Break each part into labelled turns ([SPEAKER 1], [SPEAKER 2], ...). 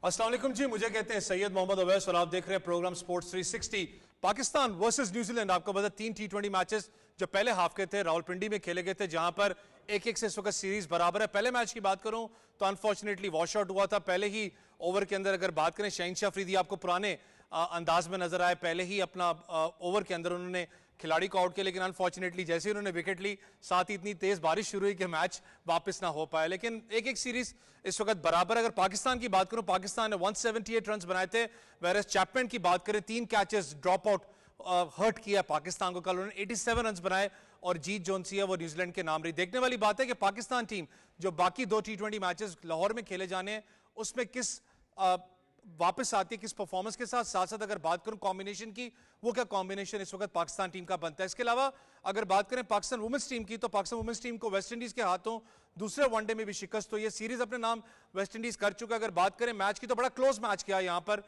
[SPEAKER 1] अस्सलाम वालेकुम जी, मुझे कहते हैं सैयद मोहम्मद अवैस और आप देख रहे हैं program sports 360। Pakistan versus New Zealand, आपको पता 3 T20 मैचेस जो पहले हाफ के थे रावलपिंडी में खेले गए थे, जहां पर 1-1 से इस वक्त सीरीज बराबर है। पहले मैच की बात करूं तो अनफॉर्चुनेटली वॉश आउट हुआ था पहले ही ओवर के अंदर। अगर बात करें शहीनशाह अफरीदी आपको पुराने अंदाज में नजर आए, पहले ही अपना ओवर के अंदर उन्होंने खिलाड़ी को आउट किया, लेकिन अनफॉर्चुनेटली जैसे ही उन्होंने विकेट ली साथ ही इतनी तेज बारिश शुरू हुई कि मैच वापस ना हो पाया। लेकिन एक एक सीरीज इस वक्त बराबर। अगर पाकिस्तान की बात करूं, पाकिस्तान ने 178 रन बनाए थे, वेरस चैपमैन की बात करें 3 कैचेस ड्रॉप आउट हर्ट किया पाकिस्तान को। कल उन्होंने 87 रन बनाए और जीत जोन सी है वो न्यूजीलैंड के नाम रही। देखने वाली बात है कि पाकिस्तान टीम जो बाकी 2 T20 मैचेस लाहौर में खेले जाने हैं उसमें किस वापस आती है, किस परफॉर्मेंस के साथ। साथ साथ अगर बात करूं कॉम्बिनेशन की, वो क्या कॉम्बिनेशन इस वक्त पाकिस्तान टीम का बनता है। इसके अलावा अगर बात करें पाकिस्तान वुमेन्स टीम की, तो पाकिस्तान वुमेन्स टीम को वेस्ट इंडीज के हाथों दूसरे वनडे में भी शिकस्त हुई है। सीरीज अपने नाम वेस्ट इंडीज कर चुका है। अगर बात करें मैच की तो बड़ा क्लोज मैच किया यहां पर,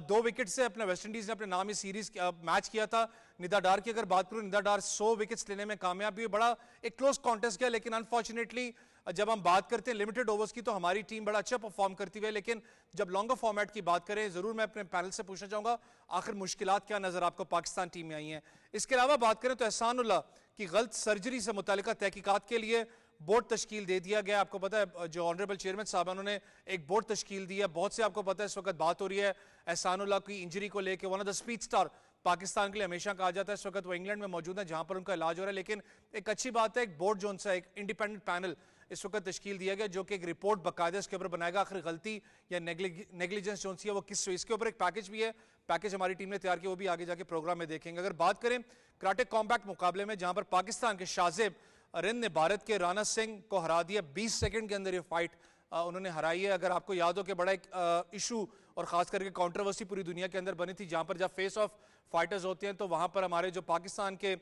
[SPEAKER 1] 2 विकेट से अपने वेस्ट इंडीज ने अपने नाम ही सीरीज मैच किया था। निदा डार की अगर बात करूं, निदा डार 100 विकेट्स लेने में कामयाब हुई। बड़ा एक क्लोज कॉन्टेस्ट गया, लेकिन अनफॉर्चुनेटली जब हम बात करते हैं लिमिटेड ओवर्स की तो हमारी टीम बड़ा अच्छा परफॉर्म करती है। लेकिन जब लॉन्गर फॉर्मेट की बात करें, जरूर मैं अपने पैनल से पूछना चाहूंगा आखिर मुश्किलात क्या नजर आपको पाकिस्तान टीम में आई हैं। इसके अलावा बात करें तो एहसानुल्लाह की गलत सर्जरी से मुतालिका तहकीकात के लिए बोर्ड तश्कील दे दिया गया। आपको पता है जो ऑनरेबल चेयरमैन साहब हैं उन्होंने एक बोर्ड तश्कील दी है। बहुत से आपको पता है इस वक्त बात हो रही है एहसानुल्लाह की इंजरी को लेकर। One of the speed star Pakistan के लिए हमेशा कहा जाता है, इस वक्त वो इंग्लैंड में मौजूद है जहां पर उनका इलाज हो रहा है। लेकिन एक अच्छी बात है, एक बोर्ड जो उनसे एक इंडिपेंडेंट पैनल इस वक्त तश्कील दिया गया जो कि एक रिपोर्ट बाकायदा इसके ऊपर बनाएगा आखिर गलती या नेग्लिजेंस जो सी है वो किस। इसके ऊपर एक पैकेज भी है, पैकेज हमारी टीम ने तैयार किया, वो भी आगे जाके प्रोग्राम में देखेंगे। अगर बात करें कराटे कॉम्बैट मुकाबले में, जहां पर पाकिस्तान के शाहजेब रिंद ने भारत के राणा सिंह को हरा दिया। 20 सेकंड के अंदर ये फाइट उन्होंने हराई है। अगर आपको याद हो कि बड़ा एक इशू और खास करके कंट्रोवर्सी पूरी दुनिया के अंदर बनी थी, जहां पर जब फेस ऑफ फाइटर्स होते हैं तो वहां पर हमारे जो पाकिस्तान के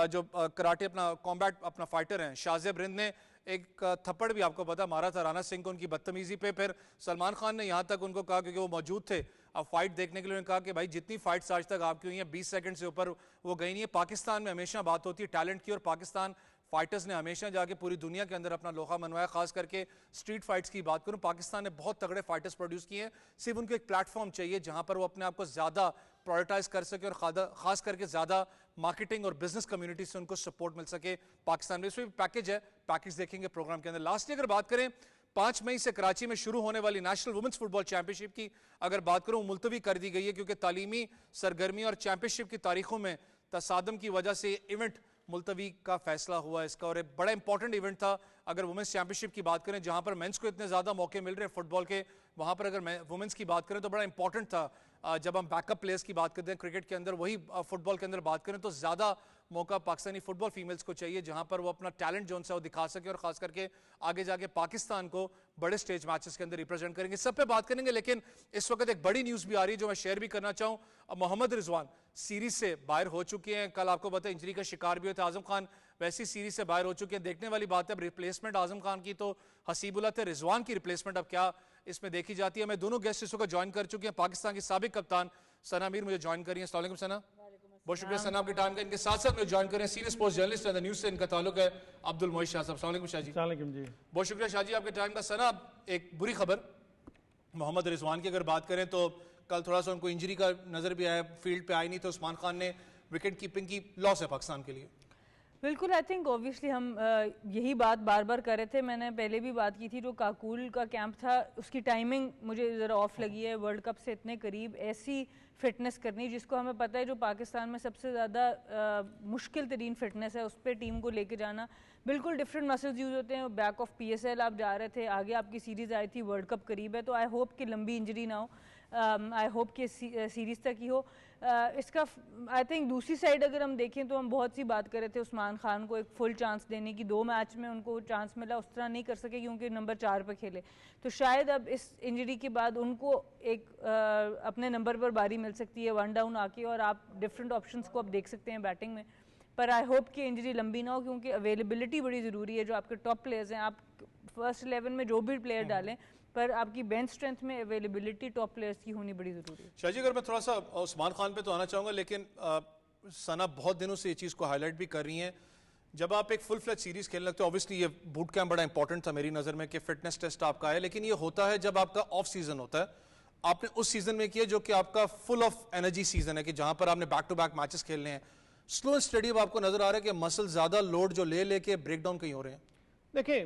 [SPEAKER 1] जो कराटे अपना कॉम्बैट अपना फाइटर हैं शाहजेब रिंद ने एक थप्पड़ भी आपको पता मारा था राणा सिंह को उनकी बदतमीजी पे। फिर सलमान खान ने यहां तक उनको कहा, क्योंकि वो मौजूद थे अब फाइट देखने के लिए, उन्होंने कहा कि भाई जितनी फाइट्स आज तक आपकी हुई हैं 20 सेकंड से ऊपर वो गई नहीं है। पाकिस्तान में हमेशा बात होती है टैलेंट की और पाकिस्तान फाइटर्स ने हमेशा जाके पूरी दुनिया के अंदर अपना लोहा मनवाया। खास करके स्ट्रीट फाइट्स की बात करूं, पाकिस्तान ने बहुत तगड़े फाइटर्स प्रोड्यूस किए हैं। सिर्फ उनको एक प्लेटफॉर्म चाहिए जहां पर वो अपने आप को ज्यादा प्रायोरिटाइज कर सके और खास करके ज्यादा मार्केटिंग और बिजनेस कम्युनिटी से उनको सपोर्ट मिल सके। पाकिस्तान में इसमें पैकेज है, पैकेज देखेंगे प्रोग्राम के अंदर। लास्टली अगर बात करें 5 मई से कराची में शुरू होने वाली नेशनल वुमेन्स फुटबॉल चैंपियनशिप की अगर बात करूं, मुलतवी कर दी गई है क्योंकि तालीमी सरगर्मी और चैंपियनशिप की तारीखों में तसादम की वजह से इवेंट मुलतवी का फैसला हुआ इसका। और एक बड़ा इंपॉर्टेंट इवेंट था अगर वुमेन्स चैंपियनशिप की बात करें, जहां पर मेंस को इतने ज्यादा मौके मिल रहे हैं फुटबॉल के, वहां पर अगर वुमेन्स की बात करें तो बड़ा इंपॉर्टेंट था। जब हम बैकअप प्लेयर्स की बात करते हैं क्रिकेट के अंदर, वही फुटबॉल के अंदर बात करें तो ज्यादा मौका पाकिस्तानी फुटबॉल फीमेल्स को चाहिए जहां पर वो अपना टैलेंट जो है वो दिखा सके और खास करके आगे जाके पाकिस्तान को बड़े स्टेज मैचेस के अंदर रिप्रेजेंट करेंगे। सब पे बात करेंगे, लेकिन इस वक्त एक बड़ी न्यूज भी आ रही है जो मैं शेयर भी करना चाहूं। मोहम्मद रिजवान सीरीज से बाहर हो चुके हैं। कल आपको पता है इंजरी का शिकार भी होता है। आजम खान वैसी सीरीज से बाहर हो चुके हैं। देखने वाली बात है अब रिप्लेसमेंट आजम खान की तो हसीबुल्लाह थे, रिजवान की रिप्लेसमेंट अब क्या इसमें देखी जाती है। मैं दोनों गेस्ट इस वक्त ज्वाइन कर चुके हैं। पाकिस्तान की साबिक कप्तान सना मीर मुझे ज्वाइन करी है। अस्सलाम वालेकुम सना, बहुत शुक्रिया सना आपके टाइम का। इनके साथ साथ मुझे ज्वाइन करें सीनियर स्पोर्ट्स जर्नलिस्ट है न्यूज से इनका ताल्लुक है अब्दुल मोइज शाह साहब। अस्सलाम वालेकुम शाह जी।
[SPEAKER 2] अस्सलाम वालेकुम जी,
[SPEAKER 1] बहुत शुक्रिया शाह जी आपके टाइम का। सना, एक बुरी खबर मोहम्मद रिजवान की अगर बात करें तो कल थोड़ा सा उनको इंजरी का नजर भी आया, फील्ड पे आए नहीं तो उस्मान खान ने विकेट कीपिंग की लॉस है पाकिस्तान के लिए।
[SPEAKER 3] बिल्कुल, आई थिंक ऑब्वियसली हम यही बात बार बार कर रहे थे। मैंने पहले भी बात की थी, जो काकूल का कैंप था उसकी टाइमिंग मुझे ज़रा ऑफ लगी है। वर्ल्ड कप से इतने करीब ऐसी फिटनेस करनी जिसको हमें पता है जो पाकिस्तान में सबसे ज़्यादा मुश्किल तरीन फिटनेस है, उस पर टीम को लेके जाना। बिल्कुल डिफरेंट मसल्स यूज़ होते हैं। बैक ऑफ PSL आप जा रहे थे, आगे आपकी सीरीज़ आई थी, वर्ल्ड कप करीब है, तो आई होप कि लंबी इंजरी ना हो। आई होप कि सीरीज़ तक ही हो। इसका आई थिंक दूसरी साइड अगर हम देखें तो हम बहुत सी बात कर रहे थे उस्मान खान को एक फुल चांस देने की। 2 मैच में उनको चांस मिला, उस तरह नहीं कर सके क्योंकि नंबर 4 पर खेले। तो शायद अब इस इंजरी के बाद उनको एक अपने नंबर पर बारी मिल सकती है 1 डाउन आके, और आप डिफरेंट ऑप्शंस को अब देख सकते हैं बैटिंग में। पर आई होप कि इंजरी लंबी ना हो क्योंकि अवेलेबिलिटी बड़ी ज़रूरी है। जो आपके टॉप प्लेयर्स हैं, आप फर्स्ट 11 में जो भी प्लेयर डालें, पर आपकी बेंच स्ट्रेंथ में अवेलेबिलिटी टॉप प्लेयर्स की होनी बड़ी जरूरी है।
[SPEAKER 1] शाहजी, अगर मैं थोड़ा सा उस्मान खान पे तो आना चाहूंगा, लेकिन सना बहुत दिनों से ये चीज को हाईलाइट भी कर रही हैं। जब आप एक फुल फ्लैज सीरीज खेलने लगते हो, ऑब्वियसली ये बूट कैंप बड़ा इंपॉर्टेंट था मेरी नजर में कि फिटनेस टेस्ट आपका है, लेकिन ये होता है जब आपका ऑफ सीजन होता है। आपने उस सीजन में किया जो कि आपका फुल ऑफ एनर्जी सीजन है, कि जहां पर आपने बैक टू बैक मैचेस खेलने हैं, स्लो एंड स्टडी अब आपको नजर आ रहा है कि मसल ज्यादा लोड जो ले लेके ब्रेक डाउन कहीं हो रहे हैं?
[SPEAKER 2] देखिए,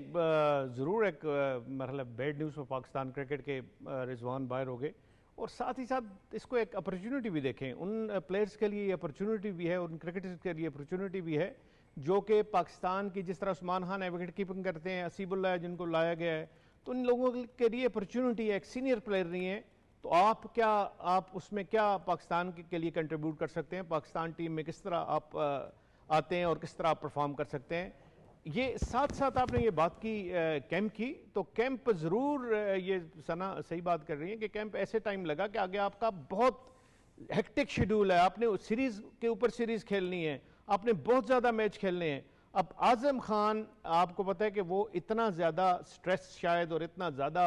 [SPEAKER 2] ज़रूर एक मरहला bad news for Pakistan cricket के रिजवान बाहर हो गए, और साथ ही साथ इसको एक अपॉर्चुनिटी भी देखें। उन प्लेयर्स के लिए अपॉर्चुनिटी भी है, उन क्रिकेटर्स के लिए अपॉर्चुनिटी भी है जो कि पाकिस्तान की, जिस तरह उस्मान खान है विकेट कीपिंग करते हैं, असीबुल्ला है जिनको लाया गया है, तो उन लोगों के लिए अपॉर्चुनिटी है। एक सीनियर प्लेयर नहीं है, तो आप उसमें क्या पाकिस्तान के लिए कंट्रीब्यूट कर सकते हैं, पाकिस्तान टीम में किस तरह आप आते हैं और किस तरह आप परफॉर्म कर सकते हैं। ये साथ साथ आपने ये बात की कैंप की, तो कैंप ज़रूर ये सना सही बात कर रही है कि कैंप ऐसे टाइम लगा कि आगे आपका बहुत हेक्टिक शेड्यूल है, आपने सीरीज़ के ऊपर सीरीज़ खेलनी है, आपने बहुत ज़्यादा मैच खेलने हैं। अब आज़म खान, आपको पता है कि वो इतना ज़्यादा स्ट्रेस शायद और इतना ज़्यादा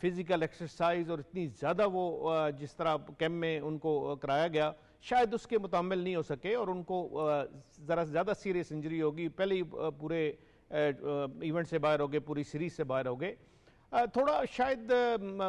[SPEAKER 2] फिज़िकल एक्सरसाइज और इतनी ज़्यादा वो जिस तरह कैंप में उनको कराया गया, शायद उसके मुतामिल नहीं हो सके और उनको ज़रा ज़्यादा सीरियस इंजरी होगी, पहले ही पूरे इवेंट से बाहर हो गए, पूरी सीरीज से बाहर हो गए। थोड़ा शायद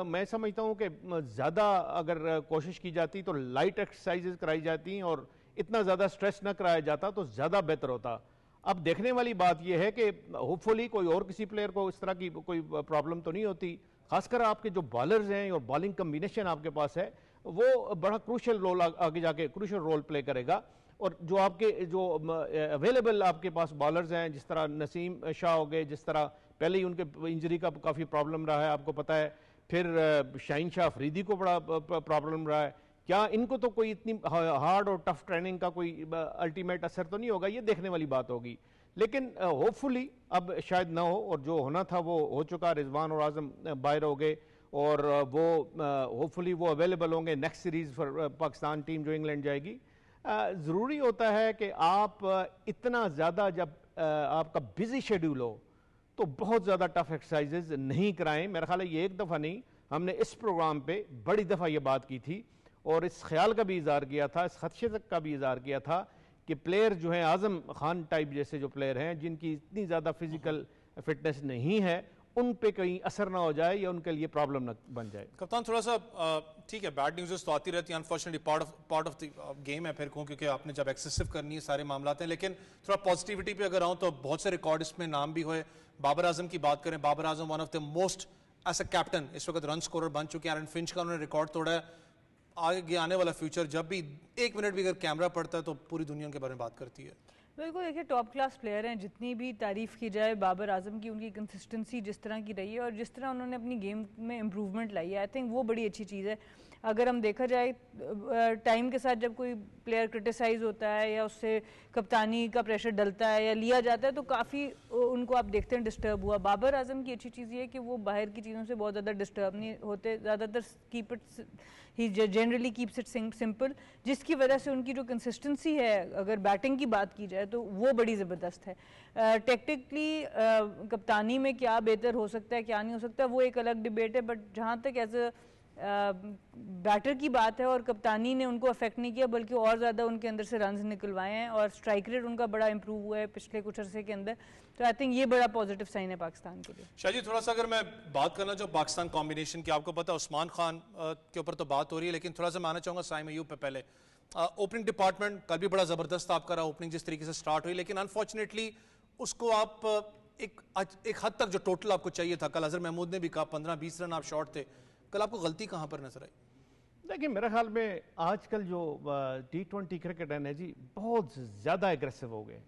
[SPEAKER 2] मैं समझता हूँ कि ज़्यादा अगर कोशिश की जाती तो लाइट एक्सरसाइजेज कराई जाती और इतना ज़्यादा स्ट्रेस ना कराया जाता तो ज़्यादा बेहतर होता। अब देखने वाली बात यह है कि होपफुली कोई और किसी प्लेयर को इस तरह की कोई प्रॉब्लम तो नहीं होती, खासकर आपके जो बॉलर्स हैं और बॉलिंग कम्बिनेशन आपके पास है वो बड़ा क्रूशल रोल आगे जाके क्रूशल रोल प्ले करेगा। और जो आपके जो अवेलेबल आपके पास बॉलर्स हैं, जिस तरह नसीम शाह हो गए, जिस तरह पहले ही उनके इंजरी का काफ़ी प्रॉब्लम रहा है आपको पता है, फिर शाहीन शाह अफरीदी को बड़ा प्रॉब्लम रहा है, क्या इनको तो कोई इतनी हार्ड और टफ ट्रेनिंग का कोई अल्टीमेट असर तो नहीं होगा, ये देखने वाली बात होगी। लेकिन होपफुली अब शायद ना हो, और जो होना था वो हो चुका। रिजवान और आजम बाहर हो गए और वो होपफुली वो अवेलेबल होंगे next series for Pakistan team जो इंग्लैंड जाएगी। ज़रूरी होता है कि आप इतना ज़्यादा जब आपका बिजी शेड्यूल हो तो बहुत ज़्यादा टफ एक्सरसाइजेज नहीं कराएं। मेरा ख्याल है ये एक दफ़ा नहीं, हमने इस प्रोग्राम पे बड़ी दफ़ा ये बात की थी और इस ख्याल का भी इज़हार किया था, इस खदशे तक का भी इज़हार किया था कि प्लेयर जो हैं आज़म खान टाइप जैसे जो प्लेयर हैं जिनकी इतनी ज़्यादा फिजिकल फिटनेस नहीं है, उन पे कहीं असर ना हो जाए या उनके लिए प्रॉब्लम ना बन जाए।
[SPEAKER 1] कप्तान थोड़ा सा ठीक है, बैड न्यूज़ तो आती रहती है, unfortunately part of the game है, फिर कहूँ क्योंकि आपने जब एक्सेसिव करनी है सारे मामलात हैं। लेकिन थोड़ा पॉजिटिविटी पे अगर आऊँ तो बहुत से रिकॉर्ड इसमें नाम भी हुए। बाबर आजम की बात करें, Babar Azam one of the most as a captain इस वक्त रन स्कोरर बन चुके हैं। एरन फिंच का उन्होंने रिकॉर्ड तोड़ा है। आगे आने वाला फ्यूचर, जब भी एक मिनट भी अगर कैमरा पड़ता है तो पूरी दुनिया उनके बारे में बात करती है।
[SPEAKER 3] बिल्कुल, देखिए टॉप क्लास प्लेयर हैं, जितनी भी तारीफ़ की जाए बाबर आजम की, उनकी कंसिस्टेंसी जिस तरह की रही है और जिस तरह उन्होंने अपनी गेम में इम्प्रूवमेंट लाई है, आई थिंक वो बड़ी अच्छी चीज़ है। अगर हम देखा जाए टाइम के साथ जब कोई प्लेयर क्रिटिसाइज़ होता है या उससे कप्तानी का प्रेशर डलता है या लिया जाता है तो काफ़ी उनको आप देखते हैं डिस्टर्ब हुआ। बाबर आजम की अच्छी चीज़ ये है कि वो बाहर की चीज़ों से बहुत ज़्यादा डिस्टर्ब नहीं होते, ज़्यादातर keep it he generally keeps it simple, जिसकी वजह से उनकी जो कंसिस्टेंसी है, अगर बैटिंग की बात की जाए तो वो बड़ी ज़बरदस्त है। टेक्निकली कप्तानी में क्या बेहतर हो सकता है क्या नहीं हो सकता वो एक अलग डिबेट है, बट जहाँ तक एज अ बैटर की बात है और कप्तानी ने उनको अफेक्ट नहीं किया बल्कि और ज़्यादा उनके अंदर से रन्स निकलवाए हैं और स्ट्राइक रेट उनका बड़ा इंप्रूव हुआ है पिछले कुछ अरसे के अंदर, तो आई थिंक ये बड़ा पॉजिटिव साइन है पाकिस्तान के लिए।
[SPEAKER 1] शाहजी, थोड़ा सा अगर मैं बात करना जो पाकिस्तान कॉम्बिनेशन की, आपको पता है उस्मान खान के ऊपर तो बात हो रही है, लेकिन थोड़ा सा मैं आना चाहूँगा साइम अयूब पे। पहले ओपनिंग डिपार्टमेंट कल भी बड़ा ज़बरदस्त आपका रहा, ओपनिंग जिस तरीके से स्टार्ट हुई, लेकिन अनफॉर्चुनेटली उसको आप एक हद तक जो टोटल आपको चाहिए था, कल अजहर महमूद ने भी कहा 15-20 रन आप शॉर्ट थे, कल आपको गलती कहाँ पर नजर आई?
[SPEAKER 2] देखिए, मेरे ख्याल में आजकल जो T20 क्रिकेट है ना जी, बहुत ज़्यादा एग्रेसिव हो गए।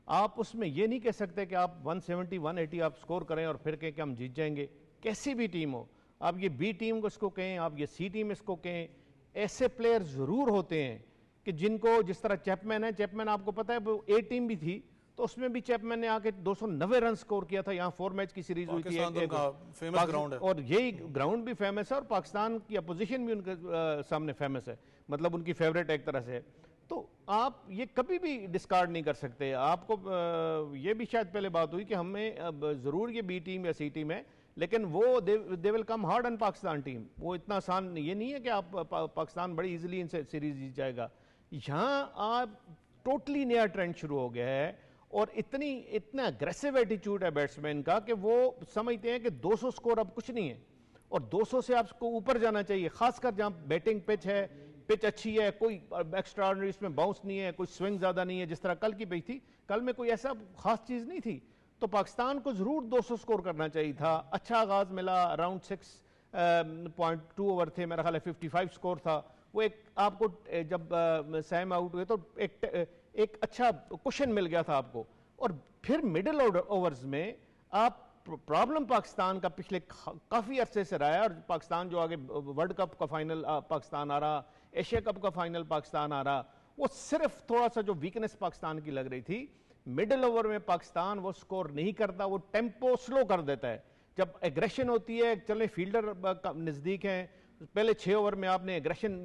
[SPEAKER 2] आप उसमें ये नहीं कह सकते कि आप 170 180 आप स्कोर करें और फिर कहें कि हम जीत जाएंगे। कैसी भी टीम हो, आप ये बी टीम को इसको कहें, आप ये सी टीम इसको कहें, ऐसे प्लेयर ज़रूर होते हैं कि जिनको, जिस तरह चैपमैन है, चैपमैन आपको पता है वो ए टीम भी थी तो उसमें भी चैपमैन ने आके 290 रन स्कोर किया था। यहाँ 4 मैच की सीरीज हुई थी,
[SPEAKER 1] फेमस ग्राउंड है
[SPEAKER 2] और यही ग्राउंड भी फेमस है और पाकिस्तान की अपोजिशन भी उनके सामने फेमस है, मतलब उनकी फेवरेट एक तरह से। तो आप ये कभी भी डिस्कार्ड नहीं कर सकते। आपको ये भी शायद पहले बात हुई कि हमें ज़रूर ये बी टीम या सी टीम है, लेकिन वो they will come hard on Pakistan team. वो इतना आसान ये नहीं है कि आप पाकिस्तान बड़ी इजीली इनसे सीरीज जीत जाएगा। यहाँ आप टोटली नया ट्रेंड शुरू हो गया है और इतना अग्रेसिव एटीट्यूड है बैट्समैन का कि वो समझते हैं कि 200 स्कोर अब कुछ नहीं है, और 200 से आपको ऊपर जाना चाहिए, खासकर जहां बैटिंग पिच है, पिच अच्छी है, कोई एक्स्ट्राऑर्डिनरी इसमें बाउंस नहीं है, कोई स्विंग ज्यादा नहीं है, जिस तरह कल की पिच थी, कल में कोई ऐसा खास चीज नहीं थी। तो पाकिस्तान को जरूर 200 स्कोर करना चाहिए था। अच्छा आगाज मिला, अराउंड 6.2 ओवर थे, मेरा ख्याल है 55 स्कोर था। वो एक आपको जब सैम आउट हुए तो एक अच्छा कुशन मिल गया था आपको। और फिर मिडिल ओवर्स में आप प्रॉब्लम पाकिस्तान का पिछले काफी अरसे से रहा है, और पाकिस्तान जो आगे वर्ल्ड कप का फाइनल पाकिस्तान आ रहा, एशिया कप का फाइनल पाकिस्तान आ रहा, वो सिर्फ थोड़ा सा जो वीकनेस पाकिस्तान की लग रही थी, मिडिल ओवर में पाकिस्तान वो स्कोर नहीं करता, वो टेम्पो स्लो कर देता है। जब एग्रेशन होती है, चले फील्डर नजदीक हैं, पहले 6 ओवर में आपने एग्रेशन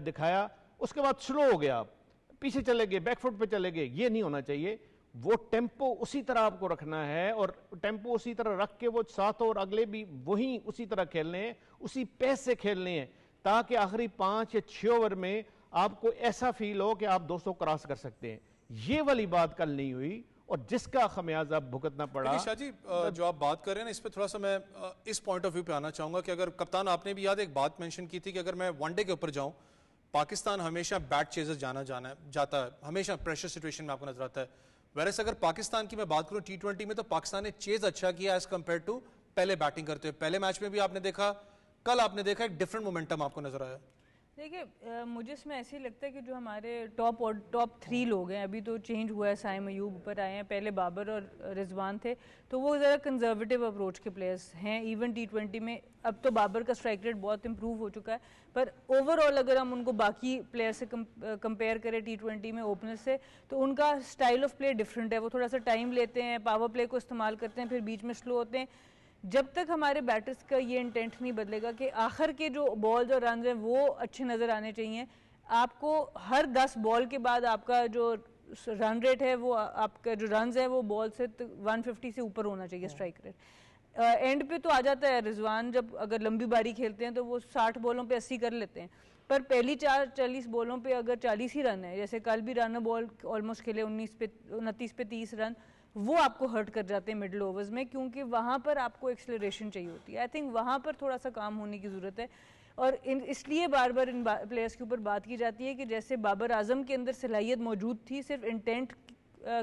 [SPEAKER 2] दिखाया, उसके बाद स्लो हो गया, आप पीछे चले गए, बैकफुट पे चले गए, ये नहीं होना चाहिए। वो टेम्पो उसी तरह आपको रखना है, और टेम्पो उसी तरह रख के वो 7 ओवर अगले भी वही उसी तरह खेलने हैं, उसी पेस से खेलने हैं, ताकि आखिरी 5 या 6 ओवर में आपको ऐसा फील हो कि आप 200 क्रॉस कर सकते हैं। ये वाली बात कल नहीं हुई, और जिसका खमियाजा भुगतना पड़ा।
[SPEAKER 1] शाह जी, जो आप बात कर रहे हैं ना, इस पे थोड़ा सा मैं इस पॉइंट ऑफ व्यू पे आना चाहूंगा कि अगर कप्तान, आपने भी याद एक बात मेंशन की थी कि अगर मैं वनडे के ऊपर जाऊं, पाकिस्तान हमेशा बैट चेजर जाता है, हमेशा प्रेशर सिचुएशन में आपको नजर आता है। वैसे अगर पाकिस्तान की मैं बात करूं T20 में, तो पाकिस्तान ने चेज अच्छा किया एज कंपेयर टू पहले बैटिंग करते हुए। पहले मैच में भी आपने देखा, कल आपने देखा, एक डिफरेंट मोमेंटम आपको नजर आया।
[SPEAKER 3] देखिए, मुझे इसमें ऐसे ही लगता है कि जो हमारे टॉप 3 लोग हैं, अभी तो चेंज हुआ है, साइम अयूब ऊपर आए हैं, पहले बाबर और रिजवान थे, तो वो ज़रा कंजर्वेटिव अप्रोच के प्लेयर्स हैं। इवन T20 में अब तो बाबर का स्ट्राइक रेट बहुत इंप्रूव हो चुका है, पर ओवरऑल अगर हम उनको बाकी प्लेयर से कंपेयर करें T20 में ओपनर से, तो उनका स्टाइल ऑफ प्ले डिफरेंट है। वो थोड़ा सा टाइम लेते हैं, पावर प्ले को इस्तेमाल करते हैं, फिर बीच में स्लो होते हैं। जब तक हमारे बैटर्स का ये इंटेंट नहीं बदलेगा कि आखिर के जो बॉल्स और रन हैं वो अच्छे नज़र आने चाहिए, आपको हर 10 बॉल के बाद आपका जो रन रेट है, वो आपका जो रन है वो बॉल से 150 से ऊपर होना चाहिए स्ट्राइक रेट। एंड पे तो आ जाता है, रिजवान जब अगर लंबी बारी खेलते हैं तो वो 60 बॉलों पे 80 कर लेते हैं, पर पहली 40 बॉलों पे अगर 40 ही रन है, जैसे कल भी रन बॉल ऑलमोस्ट खेले 29 पे 30 रन, वो आपको हर्ट कर जाते हैं मिडिल ओवर्स में, क्योंकि वहाँ पर आपको एक्सेलरेशन चाहिए होती है। आई थिंक वहाँ पर थोड़ा सा काम होने की ज़रूरत है, और इसलिए बार बार इन प्लेयर्स के ऊपर बात की जाती है कि जैसे बाबर आजम के अंदर सलाहियत मौजूद थी, सिर्फ इंटेंट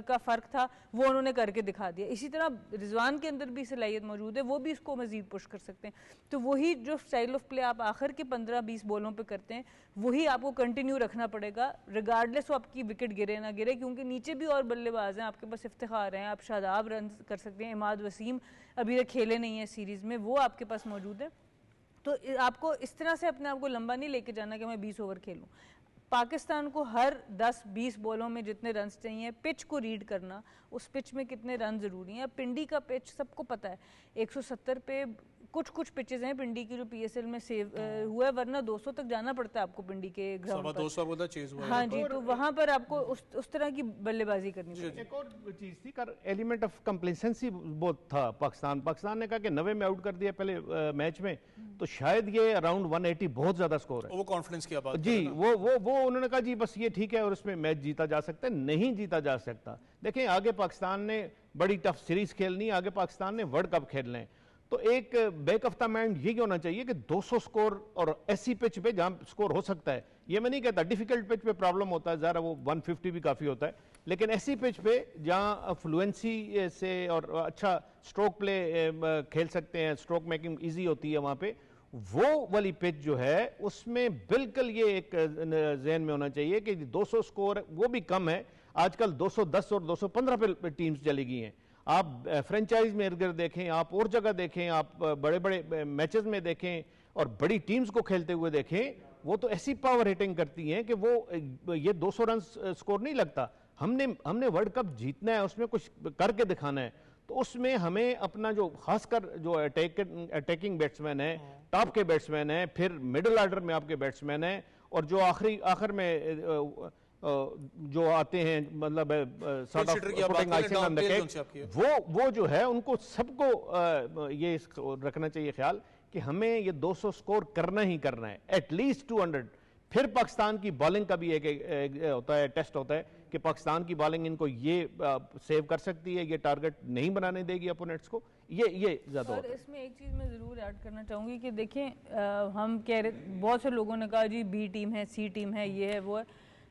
[SPEAKER 3] का फ़र्क था, वो उन्होंने करके दिखा दिया। इसी तरह रिजवान के अंदर भी सलाहियत मौजूद है, वो भी इसको मज़ीद पुश कर सकते हैं। तो वही जो स्टाइल ऑफ प्ले आप आखिर के 15-20 बॉलों पे करते हैं, वही आपको कंटिन्यू रखना पड़ेगा, रिगार्डलेस वो आपकी विकेट गिरे ना गिरे, क्योंकि नीचे भी और बल्लेबाज हैं आपके पास, इफ्तिखार हैं, आप शादाब रन कर सकते हैं, इमाद वसीम अभी तक खेले नहीं है सीरीज़ में, वो आपके पास मौजूद है। तो आपको इस तरह से अपने आप को लंबा नहीं लेके जाना कि मैं 20 ओवर खेलूँ। पाकिस्तान को हर 10-20 बॉलों में जितने रन्स चाहिए, पिच को रीड करना, उस पिच में कितने रन ज़रूरी हैं। पिंडी का पिच सबको पता है, 170 पे कुछ पिचेस हैं पिंडी की जो PSL में सेव हुआ है, वरना 200 तक जाना पड़ता है आपको पिंडी के ग्राउंड पर।
[SPEAKER 1] 200 बोलता चेज हुआ है।
[SPEAKER 3] हाँ जी, तो वहाँ पर आपको उस तरह की बल्लेबाजी करनी पड़ेगी।
[SPEAKER 2] एक और चीज थी, कर एलिमेंट ऑफ कंप्लेसेंसी बहुत था। पाकिस्तान ने कहा कि 90 में आउट कर दिया पहले मैच में, तो शायद ये अराउंड 180 बहुत ज्यादा स्कोर है।
[SPEAKER 1] वो कॉन्फिडेंस की बात
[SPEAKER 2] जी, वो उन्होंने कहा जी बस ये ठीक है और इसमें मैच जीता जा सकता है। नहीं जीता जा सकता। देखें, आगे पाकिस्तान ने बड़ी टफ सीरीज खेलनी है, आगे पाकिस्तान ने वर्ल्ड कप खेलना है, तो एक बैक ऑफ द माइंड ये होना चाहिए कि 200 स्कोर, और ऐसी पिच पे जहां स्कोर हो सकता है, ये मैं नहीं कहता डिफिकल्ट पिच पे प्रॉब्लम होता है, ज़रा वो 150 भी काफी होता है, लेकिन ऐसी पिच पे जहां फ्लुएंसी से और अच्छा स्ट्रोक प्ले खेल सकते हैं, स्ट्रोक मेकिंग इजी होती है, वहां पे वो वाली पिच जो है उसमें बिल्कुल ये एक जहन में होना चाहिए कि 200 स्कोर वो भी कम है। आजकल 210 और 215 पे टीम्स चली गई हैं। आप फ्रेंचाइज में इर्द देखें, आप और जगह देखें, आप बड़े बड़े मैचेस में देखें और बड़ी टीम्स को खेलते हुए देखें, वो तो ऐसी पावर हिटिंग करती हैं कि वो ये 200 रन स्कोर नहीं लगता। हमने वर्ल्ड कप जीतना है, उसमें कुछ करके दिखाना है, तो उसमें हमें अपना जो खासकर जो अटैकिंग बैट्समैन है, टॉप के बैट्समैन है, फिर मिडिल ऑर्डर में आपके बैट्समैन है, और जो आखिर में जो आते हैं, मतलब वो जो है, उनको सबको ये रखना चाहिए ख्याल कि हमें ये 200 स्कोर करना ही करना है, एटलीस्ट 200। फिर पाकिस्तान की बॉलिंग का भी एक होता है, टेस्ट होता है कि पाकिस्तान की बॉलिंग इनको ये सेव कर सकती है, ये टारगेट नहीं बनाने देगी अपोनेंट्स को, ये ज्यादा
[SPEAKER 3] और
[SPEAKER 2] होता है।
[SPEAKER 3] इसमें एक चीज़ मैं ज़रूर ऐड करना चाहूँगी कि देखें, हम कह रहे, बहुत से लोगों ने कहा जी बी टीम है, सी टीम है, ये है वो है,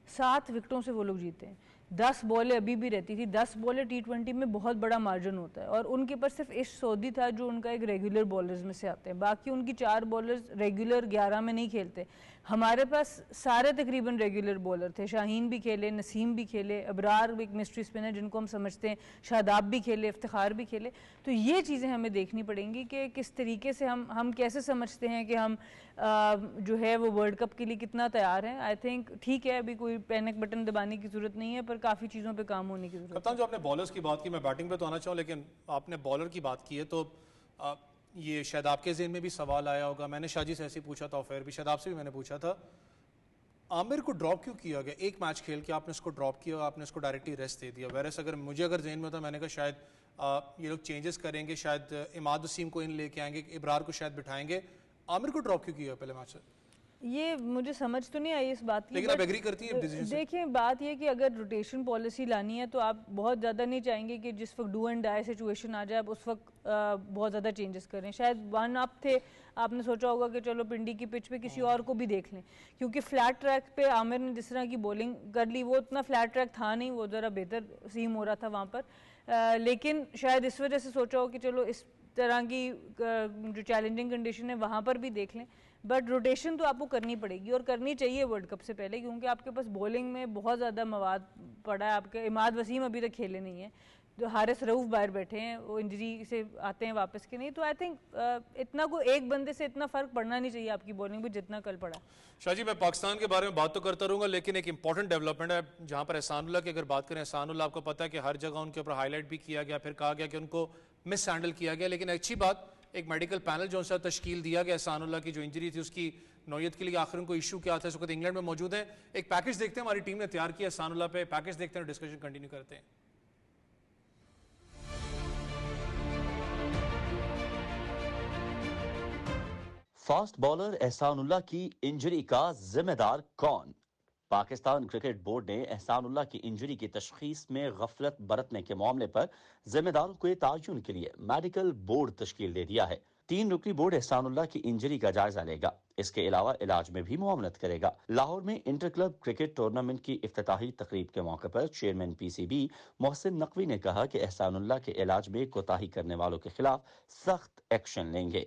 [SPEAKER 3] 7 विकेटों से वो लोग जीते हैं। 10 बॉलें अभी भी रहती थी, 10 बॉलें T20 में बहुत बड़ा मार्जिन होता है, और उनके पास सिर्फ इश सऊदी था जो उनका एक रेगुलर बॉलर्स में से आते हैं, बाकी उनकी 4 बॉलर्स रेगुलर 11 में नहीं खेलते। हमारे पास सारे तकरीबन रेगुलर बॉलर थे, शाहीन भी खेले, नसीम भी खेले, अबरार भी एक मिस्ट्री स्पिनर जिनको हम समझते हैं, शादाब भी खेले, इफ्तिखार भी खेले। तो ये चीज़ें हमें देखनी पड़ेंगी कि किस तरीके से हम कैसे समझते हैं कि हम जो है वो वर्ल्ड कप के लिए कितना तैयार हैं। आई थिंक ठीक है, अभी कोई पैनिक बटन दबाने की ज़रूरत नहीं है, पर काफ़ी चीज़ों पे काम होने की ज़रूरत है।
[SPEAKER 1] कप्तान, जो आपने बॉलर्स की बात की, मैं बैटिंग पे तो आना चाहूँ, लेकिन आपने बॉलर की बात की है तो ये शायद आपके ज़हन में भी सवाल आया होगा, मैंने शाजी से ऐसे ही पूछा था, फिर भी शायद आपसे भी मैंने पूछा था, आमिर को ड्रॉप क्यों किया गया? एक मैच खेल के आपने उसको ड्रॉप किया, आपने उसको डायरेक्टली रेस्ट दे दिया। वैरस अगर जहन में होता, मैंने कहा शायद ये लोग चेंजेस करेंगे, शायद इमाद वसीम को इन लेके आएंगे, इब्रार को शायद बिठाएंगे। आमिर को ड्रॉप क्यों किया पहले मैच से?
[SPEAKER 3] ये मुझे समझ तो नहीं आई इस बात की,
[SPEAKER 1] लेकिन आप एग्री करती हैं डिसीजन से?
[SPEAKER 3] देखिए, बात ये कि अगर रोटेशन पॉलिसी लानी है तो आप बहुत ज़्यादा नहीं चाहेंगे कि जिस वक्त डू एंड डाई सिचुएशन आ जाए आप उस वक्त बहुत ज़्यादा चेंजेस करें। शायद 1 अप थे, आपने सोचा होगा कि चलो पिंडी की पिच पे किसी और को भी देख लें, क्योंकि फ्लैट ट्रैक पे आमिर ने जिस तरह की बॉलिंग कर ली, वो इतना फ्लैट ट्रैक था नहीं, वो ज़रा बेहतर सीम हो रहा था वहाँ पर, लेकिन शायद इस वजह से सोचा हो कि चलो इस तरह की जो चैलेंजिंग कंडीशन है वहाँ पर भी देख लें। बट रोटेशन तो आपको करनी पड़ेगी और करनी चाहिए वर्ल्ड कप से पहले, क्योंकि आपके पास बॉलिंग में बहुत ज़्यादा मवाद पड़ा है। आपके इमाद वसीम अभी तक खेले नहीं है, जो हारिस रऊफ बाहर बैठे हैं, वो इंजरी से आते हैं वापस के नहीं, तो आई थिंक इतना को एक बंदे से इतना फ़र्क पड़ना नहीं चाहिए आपकी बॉलिंग में जितना कल पड़ा।
[SPEAKER 1] शाहजी, मैं पाकिस्तान के बारे में बात तो करता रहूंगा, लेकिन एक इंपॉर्टेंट डेवलपमेंट है जहां पर एहसानुल्लाह की अगर बात करें, एहसानुल्लाह आपको पता है कि हर जगह उनके ऊपर हाईलाइट भी किया गया, फिर कहा गया कि उनको मिस हैंडल किया गया, लेकिन अच्छी बात एक मेडिकल पैनल जो उनसे तश्कील दिया गया एहसानुल्लाह की जो इंजरी थी उसकी नौयत के लिए आखिर उनको इशू क्या था, इस वक्त इंग्लैंड में मौजूद है। एक पैकेज देखते हैं, हमारी टीम ने तैयार किया एहसानुल्लाह पे, पैकेज देखते हैं, डिस्कशन कंटिन्यू करते हैं।
[SPEAKER 4] फास्ट बॉलर एहसानुल्लाह की इंजरी का जिम्मेदार कौन? पाकिस्तान क्रिकेट बोर्ड ने एहसानुल्लाह की इंजरी की तशखीस में गफलत बरतने के मामले पर जिम्मेदारों के तायुन के लिए मेडिकल बोर्ड तश्कील दे दिया है। 3 रुकनी बोर्ड एहसानुल्लाह की इंजरी का जायजा लेगा, इसके अलावा इलाज में भी मुआवनत करेगा। लाहौर में इंटर क्लब क्रिकेट टूर्नामेंट की इफ्तिताही तकरीब के मौके पर चेयरमैन PCB मोहसिन नकवी ने कहा कि एहसानुल्लाह के इलाज में कोताही करने वालों के खिलाफ सख्त एक्शन लेंगे।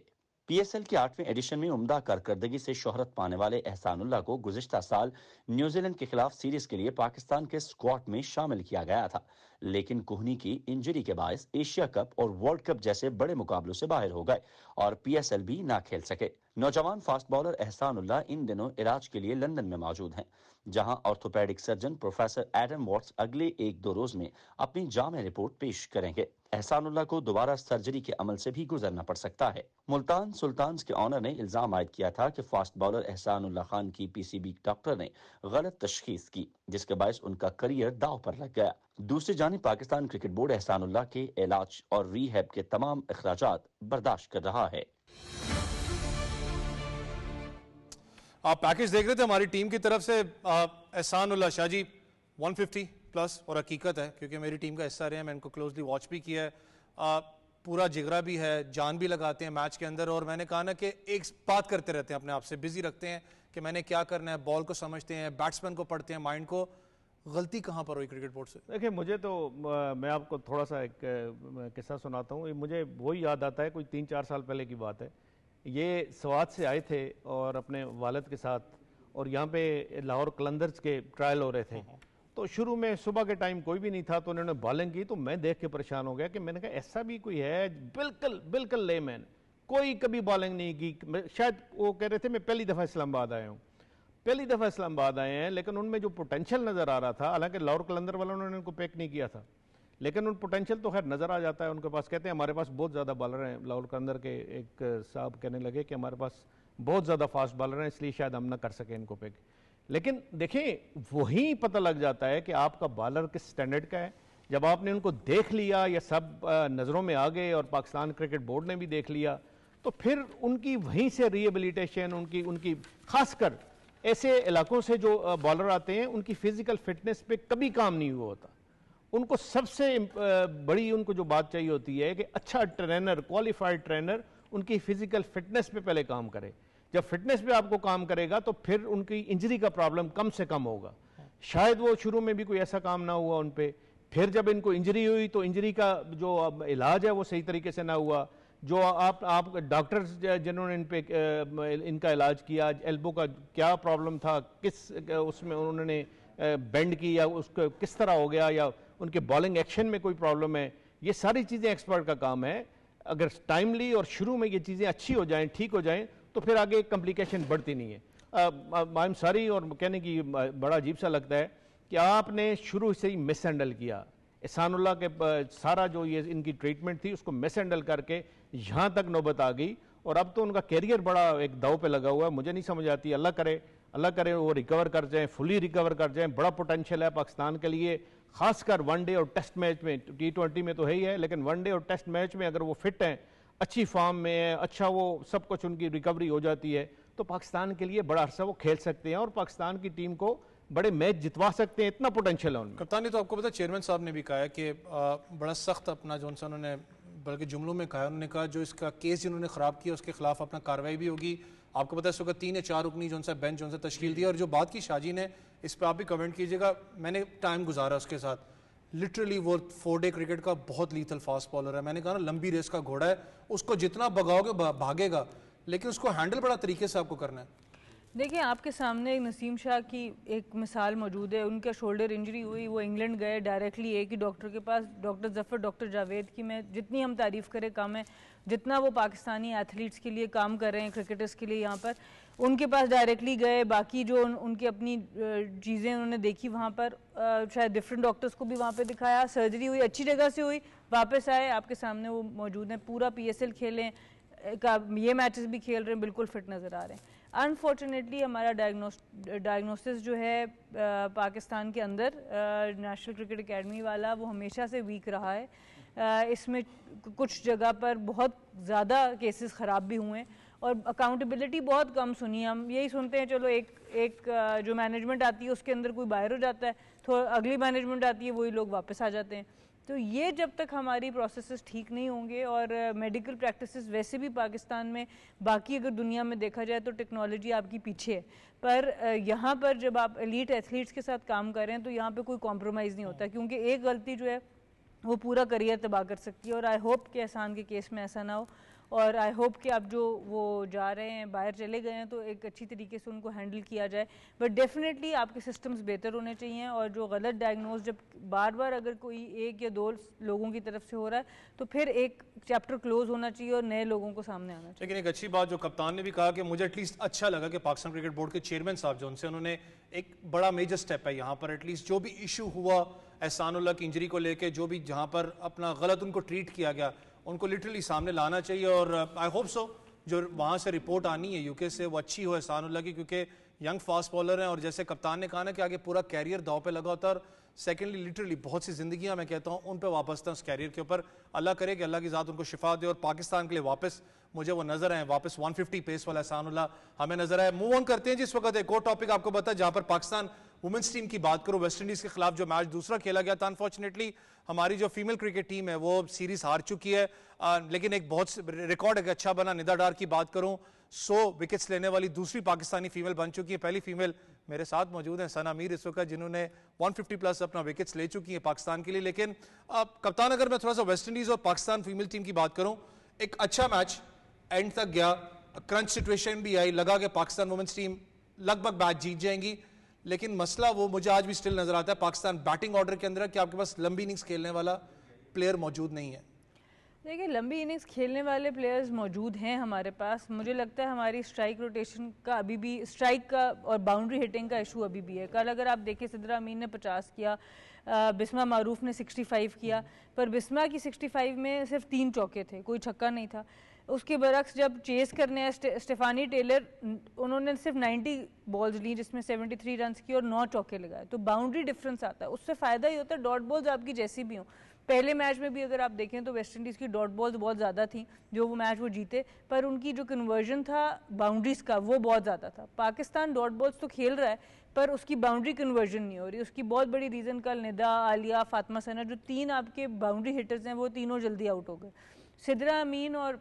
[SPEAKER 4] PSL के 8वें एडिशन में उम्दा कारकर्दगी से शोहरत पाने वाले एहसानुल्लाह को गुज़िश्ता साल न्यूजीलैंड के खिलाफ सीरीज के लिए पाकिस्तान के स्क्वाड में शामिल किया गया था, लेकिन कोहनी की इंजरी के बायस एशिया कप और वर्ल्ड कप जैसे बड़े मुकाबलों से बाहर हो गए और PSL भी ना खेल सके। नौजवान फास्ट बॉलर एहसानुल्लाह इन दिनों इलाज के लिए लंदन में मौजूद हैं, जहां orthopaedic surgeon professor Adam Watts अगले 1-2 रोज में अपनी जामे रिपोर्ट पेश करेंगे। एहसानुल्लाह को दोबारा सर्जरी के अमल से भी गुजरना पड़ सकता है। मुल्तान सुल्तान्स के ऑनर ने इल्जाम आयद किया था कि फास्ट बॉलर एहसानुल्लाह खान की PCB डॉक्टर ने गलत तशखीस की, जिसके बायस उनका करियर दांव पर लग गया। दूसरी जानिब पाकिस्तान क्रिकेट बोर्ड एहसानुल्लाह के इलाज और रीहैब के तमाम अखराजात बर्दाश्त कर रहा है।
[SPEAKER 1] आप पैकेज देख रहे थे हमारी टीम की तरफ से, एहसानुल्लाह शाहजी 150 प्लस, और हकीकत है क्योंकि मेरी टीम का हिस्सा रहे हैं, मैं इनको क्लोजली वॉच भी किया है, पूरा जिगरा भी है, जान भी लगाते हैं मैच के अंदर, और मैंने कहा ना कि एक बात करते रहते हैं, अपने आप से बिजी रखते हैं कि मैंने क्या करना है, बॉल को समझते हैं, बैट्समैन को पढ़ते हैं, माइंड को। गलती कहाँ पर हुई क्रिकेट बोर्ड से?
[SPEAKER 2] देखिए, मुझे तो मैं आपको थोड़ा सा एक किस्सा सुनाता हूँ। मुझे वही याद आता है, कोई 3-4 साल पहले की बात है। ये स्वात से आए थे और अपने वालिद के साथ, और यहाँ पे लाहौर कलंदर्स के ट्रायल हो रहे थे। तो शुरू में सुबह के टाइम कोई भी नहीं था, तो उन्होंने बॉलिंग की, तो मैं देख के परेशान हो गया कि मैंने कहा ऐसा भी कोई है, बिल्कुल बिल्कुल लेमैन, कोई कभी बॉलिंग नहीं की। शायद वो कह रहे थे मैं पहली दफ़ा इस्लामाबाद आया हूँ, पहली दफ़ा इस्लामाबाद आए हैं, लेकिन उनमें जो पोटेंशियल नज़र आ रहा था, हालांकि लाहौर कलंदर वालों ने उनको पैक नहीं किया था, लेकिन उन पोटेंशियल तो खैर नज़र आ जाता है उनके पास। कहते हैं हमारे पास बहुत ज़्यादा बॉलर हैं, लाहौर कलंदर के एक साहब कहने लगे कि हमारे पास बहुत ज़्यादा फास्ट बॉलर हैं, इसलिए शायद हम ना कर सकें इनको पैक। लेकिन देखें, वही पता लग जाता है कि आपका बॉलर किस स्टैंडर्ड का है। जब आपने उनको देख लिया, या सब नज़रों में आ गए, और पाकिस्तान क्रिकेट बोर्ड ने भी देख लिया, तो फिर उनकी वहीं से रिहेबिलिटेशन, उनकी खासकर ऐसे इलाकों से जो बॉलर आते हैं उनकी फिजिकल फिटनेस पे कभी काम नहीं हुआ होता। उनको सबसे बड़ी उनको जो बात चाहिए होती है कि अच्छा ट्रेनर, क्वालिफाइड ट्रेनर उनकी फिजिकल फिटनेस पे पहले काम करे। जब फिटनेस पे आपको काम करेगा तो फिर उनकी इंजरी का प्रॉब्लम कम से कम होगा। शायद वो शुरू में भी कोई ऐसा काम ना हुआ उन पे, फिर जब इनको इंजरी हुई तो इंजरी का जो इलाज है वो सही तरीके से ना हुआ। जो आप डॉक्टर्स जिन्होंने इन पे इनका इलाज किया, एल्बो का क्या प्रॉब्लम था, किस उसमें उन्होंने बेंड की या उसको किस तरह हो गया, या उनके बॉलिंग एक्शन में कोई प्रॉब्लम है, ये सारी चीज़ें एक्सपर्ट का काम है। अगर टाइमली और शुरू में ये चीज़ें अच्छी हो जाएं, ठीक हो जाएं, तो फिर आगे कॉम्प्लिकेशन बढ़ती नहीं है। आई एम सॉरी, और कहने की बड़ा अजीब सा लगता है कि आपने शुरू से ही मिस हैंडल किया। एहसानुल्लाह के सारा जो ये इनकी ट्रीटमेंट थी उसको मिस हैंडल करके यहाँ तक नौबत आ गई, और अब तो उनका कैरियर बड़ा एक दाव पे लगा हुआ है। मुझे नहीं समझ आती, अल्लाह करे वो रिकवर कर जाएं, फुली रिकवर कर जाएं। बड़ा पोटेंशियल है पाकिस्तान के लिए, खासकर वनडे और टेस्ट मैच में। T20 में तो है ही है, लेकिन वनडे और टेस्ट मैच में अगर वो फिट हैं, अच्छी फॉर्म में है, अच्छा वो सब कुछ उनकी रिकवरी हो जाती है, तो पाकिस्तान के लिए बड़ा अरसा वो खेल सकते हैं और पाकिस्तान की टीम को बड़े मैच जितवा सकते हैं। इतना पोटेंशियल है उनमें।
[SPEAKER 1] कप्तान ने तो आपको पता, चेयरमैन साहब ने भी कहा है कि बड़ा सख्त अपना जो उन्होंने बल्कि जुमलों में कहा, उन्होंने कहा जो इसका केस जिन्होंने ख़राब किया उसके खिलाफ अपना कार्रवाई भी होगी। आपको पता है इस वक्त 3 या 4 रुकनी जो बेंच जो तश्कील दिया, और जो बात की शाजी ने, इस पर आप भी कमेंट कीजिएगा। मैंने टाइम गुजारा उसके साथ, लिटरली वो 4 डे क्रिकेट का बहुत लीथल फास्ट बॉलर है। मैंने कहा ना, लंबी रेस का घोड़ा है, उसको जितना भगाओगे भागेगा, लेकिन उसको हैंडल बड़ा तरीके से आपको करना है।
[SPEAKER 3] देखिए, आपके सामने एक नसीम शाह की एक मिसाल मौजूद है। उनका शोल्डर इंजरी हुई, वो इंग्लैंड गए डायरेक्टली एक ही डॉक्टर के पास, डॉक्टर जफ़र, डॉक्टर जावेद की मैं जितनी हम तारीफ़ करें कम है। जितना वो पाकिस्तानी एथलीट्स के लिए काम कर रहे हैं, क्रिकेटर्स के लिए यहाँ पर, उनके पास डायरेक्टली गए। बाकी जो उनकी अपनी चीज़ें उन्होंने देखी वहाँ पर, शायद डिफरेंट डॉक्टर्स को भी वहाँ पर दिखाया, सर्जरी हुई, अच्छी जगह से हुई, वापस आए, आपके सामने वो मौजूद हैं। पूरा PSL खेलें का ये मैचेस भी खेल रहे हैं, बिल्कुल फिट नज़र आ रहे हैं। अनफॉर्चुनेटली हमारा डायग्नोसिस जो है पाकिस्तान के अंदर, नेशनल क्रिकेट एकेडमी वाला, वो हमेशा से वीक रहा है। इसमें कुछ जगह पर बहुत ज़्यादा केसेस ख़राब भी हुए हैं और अकाउंटेबिलिटी बहुत कम सुनी। हम यही सुनते हैं, चलो एक जो मैनेजमेंट आती है उसके अंदर कोई बाहर हो जाता है, तो अगली मैनेजमेंट आती है, वही लोग वापस आ जाते हैं। तो ये जब तक हमारी प्रोसेसेस ठीक नहीं होंगे, और मेडिकल प्रैक्टिसेस वैसे भी पाकिस्तान में, बाकी अगर दुनिया में देखा जाए तो टेक्नोलॉजी आपकी पीछे है, पर यहाँ पर जब आप एलीट एथलीट्स के साथ काम कर रहे हैं तो यहाँ पे कोई कॉम्प्रोमाइज़ नहीं होता, क्योंकि एक गलती जो है वो पूरा करियर तबाह कर सकती है। और आई होप कि एहसान के केस में ऐसा ना हो, और आई होप कि अब जो वो जा रहे हैं, बाहर चले गए हैं, तो एक अच्छी तरीके से उनको हैंडल किया जाए। बट डेफिनेटली आपके सिस्टम्स बेहतर होने चाहिए, और जो गलत डायग्नोज जब बार बार अगर कोई 1 या 2 लोगों की तरफ से हो रहा है, तो फिर एक चैप्टर क्लोज होना चाहिए और नए लोगों को सामने आना चाहिए।
[SPEAKER 1] लेकिन एक अच्छी बात जो कप्तान ने भी कहा कि मुझे एटलीस्ट अच्छा लगा कि पाकिस्तान क्रिकेट बोर्ड के चेयरमैन साहब जो उनसे, उन्होंने एक बड़ा मेजर स्टेप है यहाँ पर, एटलीस्ट जो भी इशू हुआ एहसानुल्लाह की इंजरी को लेके, जो भी जहाँ पर अपना गलत उनको ट्रीट किया गया, उनको लिटरली सामने लाना चाहिए। और आई होप सो जो वहाँ से रिपोर्ट आनी है यूके से, वो अच्छी हो एहसानुल्लाह की, क्योंकि यंग फास्ट बॉलर हैं, और जैसे कप्तान ने कहा ना कि आगे पूरा कैरियर दाव पे लगा होता है, और सेकेंडली लिटरली बहुत सी जिंदगियां मैं कहता हूँ उन पे वापस था उस कैरियर के ऊपर। अल्लाह करे कि अल्लाह की ज़ात उनको शिफा दे, और पाकिस्तान के लिए वापस मुझे वो नजर आए, वापस 150 पेस वाला एहसानुल्लाह हमें नजर आए। मूव ऑन करते हैं जिस वक्त एक और टॉपिक आपको पता है, जहाँ पर पाकिस्तान वुमेंस टीम की बात करूं, वेस्ट इंडीज के खिलाफ जो मैच दूसरा खेला गया था, अनफॉर्चुनेटली हमारी जो फीमेल क्रिकेट टीम है वो सीरीज हार चुकी है, लेकिन एक बहुत रिकॉर्ड एक अच्छा बना। निदा डार की बात करूं, 100 विकेट्स लेने वाली दूसरी पाकिस्तानी फीमेल बन चुकी है। पहली फीमेल मेरे साथ मौजूद है सना मीर इस वक्त, जिन्होंने 150 प्लस अपना विकेट्स ले चुकी है पाकिस्तान के लिए। लेकिन कप्तान, अगर मैं थोड़ा सा वेस्ट इंडीज और पाकिस्तान फीमेल टीम की बात करूं, एक अच्छा मैच एंड तक गया, क्रंच सिचुएशन भी आई, लगा कि पाकिस्तान वुमेन्स टीम लगभग मैच जीत जाएंगी, लेकिन मसला वो मुझे आज भी स्टिल नजर आता है पाकिस्तान बैटिंग ऑर्डर के अंदर कि आपके पास लंबी इनिंग्स खेलने वाला प्लेयर मौजूद नहीं है।
[SPEAKER 3] देखिए, लंबी इनिंग्स खेलने वाले प्लेयर्स मौजूद हैं हमारे पास। मुझे लगता है हमारी स्ट्राइक रोटेशन का अभी भी, स्ट्राइक का और बाउंड्री हिटिंग का इशू अभी भी है। कल अगर आप देखें, सिद्रा अमीन ने 50 किया, बिस्मा मारूफ ने 65 किया, पर बिस्मा की 65 में सिर्फ 3 चौके थे, कोई छक्का नहीं था। उसके बरक्स जब चेस करने हैं स्टेफानी टेलर, उन्होंने सिर्फ 90 बॉल्स ली जिसमें 73 रन की और 9 चौके लगाए, तो बाउंड्री डिफरेंस आता है, उससे फ़ायदा ही होता है। डॉट बॉल्स आपकी जैसी भी हों, पहले मैच में भी अगर आप देखें तो वेस्ट इंडीज़ की डॉट बॉल्स बहुत ज़्यादा थी जो वो मैच वो जीते, पर उनकी जो कन्वर्जन था बाउंड्रीज़ का वो बहुत ज़्यादा था। पाकिस्तान डॉट बॉल्स तो खेल रहा है पर उसकी बाउंड्री कन्वर्जन नहीं हो रही। उसकी बहुत बड़ी रीज़न कल निदा, आलिया, फातिमा सना जो 3 आपके बाउंड्री हिटर्स हैं वो तीनों जल्दी आउट हो गए। सिद्रा अमीन और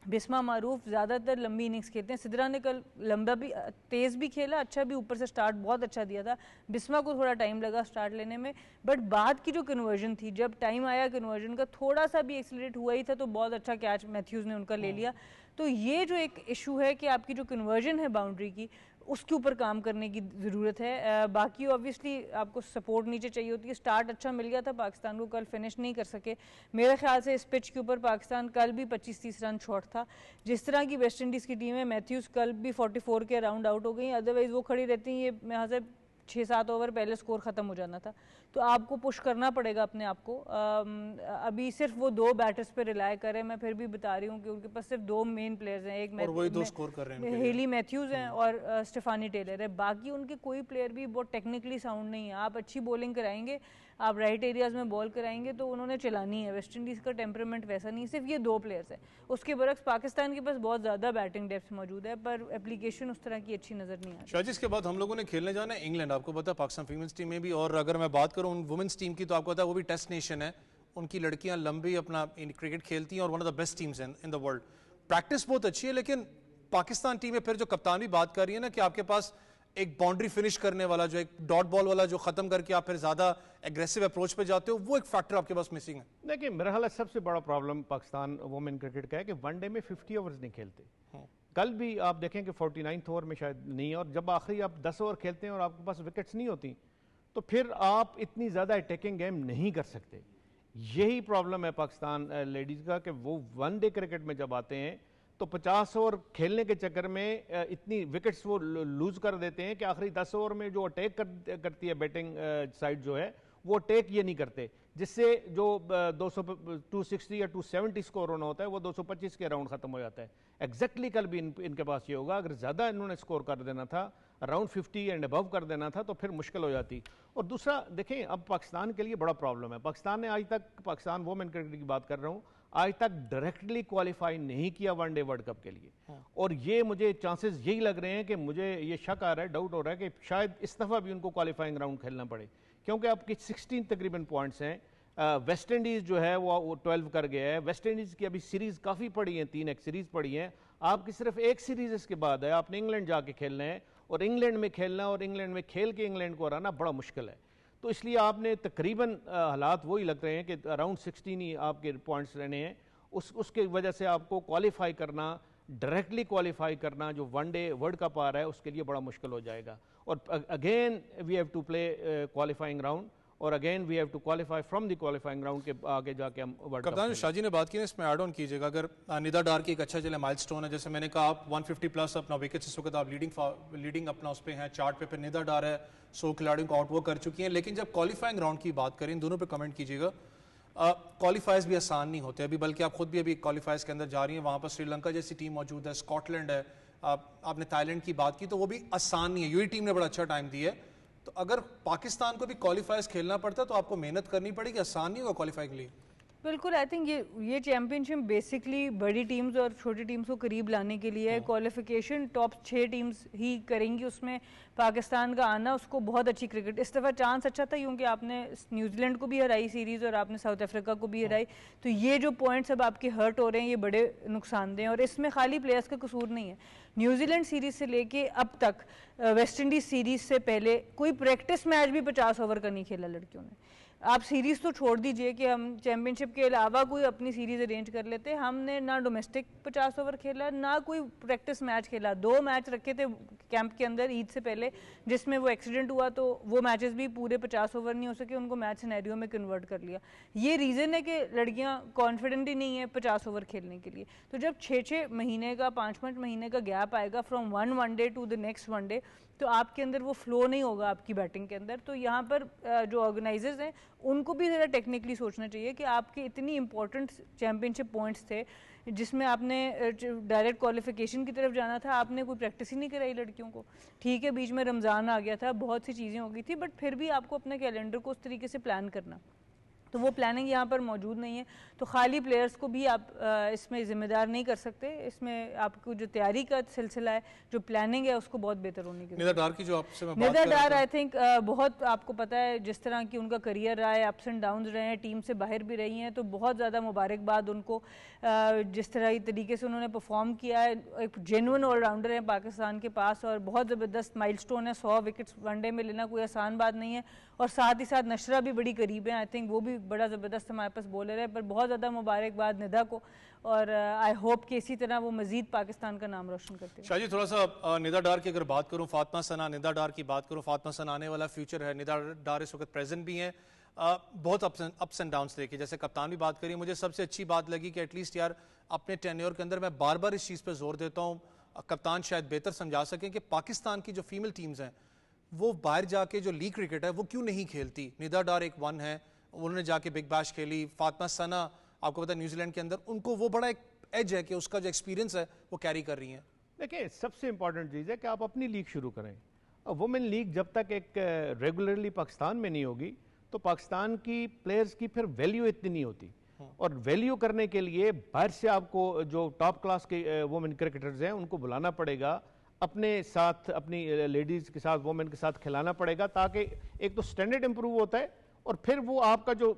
[SPEAKER 3] बिस्मा मारूफ ज़्यादातर लंबी इनिंग्स खेलते हैं। सिद्रा ने कल लंबा भी तेज़ भी खेला, अच्छा भी ऊपर से स्टार्ट बहुत अच्छा दिया था। बिस्मा को थोड़ा टाइम लगा स्टार्ट लेने में, बट बाद की जो कन्वर्जन थी, जब टाइम आया कन्वर्जन का थोड़ा सा भी एक्सीलरेट हुआ ही था तो बहुत अच्छा कैच मैथ्यूज़ ने उनका ले लिया। तो ये जो एक इशू है कि आपकी जो कन्वर्जन है बाउंड्री की उसके ऊपर काम करने की ज़रूरत है। बाकी ऑब्वियसली आपको सपोर्ट नीचे चाहिए होती है। स्टार्ट अच्छा मिल गया था पाकिस्तान को, कल फिनिश नहीं कर सके। मेरे ख्याल से इस पिच के ऊपर पाकिस्तान कल भी 25-30 रन शॉर्ट था। जिस तरह की वेस्ट इंडीज़ की टीम है, मैथ्यूज़ कल भी 44 के अराउंड आउट हो गई, अदरवाइज़ वो खड़ी रहती ये यहाँ से 6-7 ओवर पहले स्कोर ख़त्म हो जाना था। तो आपको पुश करना पड़ेगा अपने आप को। अभी सिर्फ वो 2 बैटर्स पे रिलाय करें। मैं फिर भी बता रही हूँ कि उनके पास सिर्फ 2 मेन प्लेयर्स हैं, एक
[SPEAKER 1] वही 2 स्कोर कर रहे हैं,
[SPEAKER 3] हेली मैथ्यूज़ हैं और स्टेफानी टेलर है। बाकी उनके कोई प्लेयर भी बहुत टेक्निकली साउंड नहीं है। आप अच्छी बॉलिंग कराएंगे, आप राइट एरियाज़ में बॉल कराएंगे तो उन्होंने चलानी है। वेस्ट इंडीज़ का टेम्परामेंट वैसा नहीं, सिर्फ ये 2 प्लेयर्स है। उसके बरक्स पाकिस्तान के पास बहुत ज़्यादा बैटिंग डेप्थ मौजूद है पर एप्लीकेशन उस तरह की अच्छी नज़र नहीं आ रही।
[SPEAKER 1] शाजिश के बाद हम लोगों ने खेलने जाना है इंग्लैंड, आपको पता है पाकिस्तान फीमेल्स टीम में भी। और अगर मैं बात करूं वुमेंस टीम की तो आपको पता है वो भी टेस्ट नेशन है। उनकी लड़कियां लंबी अपना क्रिकेट खेलती हैं और one of the best teams in the world. Practice बहुत अच्छी है, लेकिन पाकिस्तान टीम में फिर जो कप्तान भी बात कर रही है ना कि आपके पास एक बाउंड्री फिनिश करने वाला, जो एक डॉट बॉल वाला जो खत्म करके आप फिर ज्यादा एग्रेसिव अप्रोच पे जाते हो, वो एक फैक्टर आपके पास मिसिंग है।
[SPEAKER 2] देखिए मेरा ख्याल है सबसे बड़ा प्रॉब्लम पाकिस्तान वुमेन क्रिकेट का है कि वनडे में 50 ओवर्स नहीं खेलते। कल भी आप देखें कि 49th ओवर में शायद नहीं, और जब आखिरी आप 10 ओवर खेलते हैं और आपके पास विकेट्स नहीं होती तो फिर आप इतनी ज़्यादा अटैकिंग गेम नहीं कर सकते। यही प्रॉब्लम है पाकिस्तान लेडीज़ का कि वो वनडे क्रिकेट में जब आते हैं तो 50 ओवर खेलने के चक्कर में इतनी विकेट्स वो लूज कर देते हैं कि आखिरी 10 ओवर में जो अटैक करती है बैटिंग साइड जो है वो अटैक ये नहीं करते, जिससे जो 260 या 270 स्कोर होना होता है वो 225 के अराउंड खत्म हो जाता है। एग्जैक्टली कल भी इनके पास ये होगा। अगर ज़्यादा इन्होंने स्कोर कर देना था, अराउंड 50 एंड अबव कर देना था तो फिर मुश्किल हो जाती। और दूसरा देखें, अब पाकिस्तान के लिए बड़ा प्रॉब्लम है। पाकिस्तान ने आज तक, पाकिस्तान वुमेन क्रिकेट की बात कर रहा हूँ, आज तक डायरेक्टली क्वालिफाई नहीं किया वनडे वर्ल्ड कप के लिए। और ये मुझे चांसेस यही लग रहे हैं कि मुझे ये शक आ रहा है, डाउट हो रहा है कि शायद इस दफ़ा भी उनको क्वालिफाइंग राउंड खेलना पड़े, क्योंकि आपके 16 तकरीबन पॉइंट्स हैं। वेस्ट इंडीज़ जो है वो 12 कर गया है। वेस्ट इंडीज़ की अभी सीरीज़ काफ़ी पड़ी हैं, 3 एक सीरीज़ पड़ी हैं। आपकी सिर्फ एक सीरीज़ इसके बाद है, आपने इंग्लैंड जाके खेलना है और इंग्लैंड में खेलना और इंग्लैंड में खेल के इंग्लैंड को हराना बड़ा मुश्किल है। तो इसलिए आपने तकरीबन हालात वही लग रहे हैं कि अराउंड 16 ही आपके पॉइंट्स रहने हैं। उसके वजह से आपको क्वालिफाई करना, डायरेक्टली क्वालिफाई करना जो वनडे वर्ल्ड कप आ रहा है उसके लिए बड़ा मुश्किल हो जाएगा। और again we have to play qualifying round और again we have to qualify from the qualifying round के आगे जाके हम वर्ल्ड कप।
[SPEAKER 1] कप्तान शाहजी ने बात की ना, इसमें ऐड ऑन कीजिएगा। अगर निदा डार की एक अच्छा चले माइलस्टोन है, जैसे मैंने कहा आप 150 प्लस अपना विकेट्स इस वक्त आप लीडिंग अपना उस पर हैं चार्ट पे, फिर निदा डार है 100 खिलाड़ियों को आउट वो कर चुकी हैं। लेकिन जब क्वालिफाइंग राउंड की बात करें, इन दोनों पर कमेंट कीजिएगा। क्वालिफायर्स भी आसान नहीं होते अभी, बल्कि आप खुद भी अभी क्वालिफायर्स के अंदर जा रही हैं। वहाँ पर श्रीलंका जैसी टीम मौजूद है, स्कॉटलैंड है, आपने थाईलैंड की बात की तो वो भी आसान नहीं है। यूएई टीम ने बड़ा अच्छा टाइम दिया है। तो अगर पाकिस्तान को भी क्वालिफायर्स खेलना पड़ता है तो आपको मेहनत करनी पड़ेगी, आसान नहीं होगा क्वालिफाई के लिए।
[SPEAKER 3] बिल्कुल, आई थिंक ये चैंपियनशिप बेसिकली बड़ी टीम्स और छोटी टीम्स को करीब लाने के लिए है। क्वालिफिकेशन टॉप 6 टीम्स ही करेंगी, उसमें पाकिस्तान का आना, उसको बहुत अच्छी क्रिकेट इस दफ़ा चांस अच्छा था क्योंकि आपने न्यूजीलैंड को भी हराई सीरीज़ और आपने साउथ अफ्रीका को भी हराई। तो ये जो पॉइंट्स अब आपके हर्ट हो रहे हैं ये बड़े नुकसानदेह, और इसमें खाली प्लेयर्स का कसूर नहीं है। न्यूजीलैंड सीरीज़ से लेके अब तक वेस्ट इंडीज़ सीरीज़ से पहले कोई प्रैक्टिस मैच भी 50 ओवर का नहीं खेला लड़कियों ने। आप सीरीज़ तो छोड़ दीजिए कि हम चैम्पियनशिप के अलावा कोई अपनी सीरीज़ अरेंज कर लेते, हमने ना डोमेस्टिक 50 ओवर खेला ना कोई प्रैक्टिस मैच खेला। 2 मैच रखे थे कैंप के अंदर ईद से पहले, जिसमें वो एक्सीडेंट हुआ तो वो मैचेस भी पूरे 50 ओवर नहीं हो सके, उनको मैच सिनेरियो में कन्वर्ट कर लिया। ये रीज़न है कि लड़कियां कॉन्फिडेंट ही नहीं है 50 ओवर खेलने के लिए। तो जब 6-6 महीने का 5-5 महीने का गैप आएगा from one day to the next one day, तो आपके अंदर वो फ्लो नहीं होगा आपकी बैटिंग के अंदर। तो यहाँ पर जो ऑर्गेनाइजर्स हैं उनको भी ज़रा टेक्निकली सोचना चाहिए कि आपके इतनी इंपॉर्टेंट चैम्पियनशिप पॉइंट्स थे जिसमें आपने डायरेक्ट क्वालिफिकेशन की तरफ जाना था, आपने कोई प्रैक्टिस ही नहीं कराई लड़कियों को। ठीक है, बीच में रमज़ान आ गया था, बहुत सी चीज़ें हो गई थी, बट फिर भी आपको अपने कैलेंडर को उस तरीके से प्लान करना। तो वो प्लानिंग यहाँ पर मौजूद नहीं है। तो खाली प्लेयर्स को भी आप इसमें ज़िम्मेदार नहीं कर सकते। इसमें आपको जो तैयारी का सिलसिला है, जो प्लानिंग है, उसको बहुत बेहतर होने की।
[SPEAKER 1] निदा डार की जो आपसे मैं बात
[SPEAKER 3] निदा
[SPEAKER 1] कर रहा
[SPEAKER 3] डार
[SPEAKER 1] था,
[SPEAKER 3] आई थिंक बहुत आपको पता है जिस तरह की उनका करियर रहा है, अप्स एंड डाउन्स रहे हैं, टीम से बाहर भी रही हैं, तो बहुत ज़्यादा मुबारकबाद उनको। जिस तरह तरीके से उन्होंने परफॉर्म किया है, एक जेन्युइन ऑलराउंडर है पाकिस्तान के पास और बहुत ज़बरदस्त माइलस्टोन है। 100 विकेट्स वनडे में लेना कोई आसान बात नहीं है। और साथ ही साथ नशरा भी बड़ी करीब है, आई थिंक वो भी बड़ा ज़बरदस्त हमारे पास बॉलर है। पर बहुत ज़्यादा मुबारकबाद निदा को और आई होप कि इसी तरह वो मजीद पाकिस्तान का नाम रोशन करते हैं।
[SPEAKER 1] शाह जी थोड़ा सा निदा डार की अगर बात करूं, फातिमा सना, निदा डार की बात करूं, फातिमा सना आने वाला फ्यूचर है, निदा डार इस वक्त प्रेजेंट भी हैं, बहुत अप्स एंड डाउन्स देखिए, जैसे कप्तान भी बात करी, मुझे सबसे अच्छी बात लगी कि एटलीस्ट यार अपने टेन्योर के अंदर मैं बार बार इस चीज़ पर जोर देता हूँ, कप्तान शायद बेहतर समझा सकें कि पाकिस्तान की जो फीमेल टीम्स हैं वो बाहर जाके जो लीग क्रिकेट है वो क्यों नहीं खेलती। निदा डार एक वन है, उन्होंने जाके बिग बैश खेली। फातिमा सना आपको पता है न्यूजीलैंड के अंदर उनको वो बड़ा एक एज है कि उसका जो एक्सपीरियंस है वो कैरी कर रही हैं।
[SPEAKER 2] देखिए सबसे इंपॉर्टेंट चीज़ है कि आप अपनी लीग शुरू करें। और वुमेन लीग जब तक एक रेगुलरली पाकिस्तान में नहीं होगी तो पाकिस्तान की प्लेयर्स की फिर वैल्यू इतनी नहीं होती। और वैल्यू करने के लिए बाहर से आपको जो टॉप क्लास के वुमेन क्रिकेटर्स हैं उनको बुलाना पड़ेगा, अपने साथ अपनी लेडीज़ के साथ वुमेन के साथ खिलाना पड़ेगा, ताकि एक तो स्टैंडर्ड इंप्रूव होता है और फिर वो आपका जो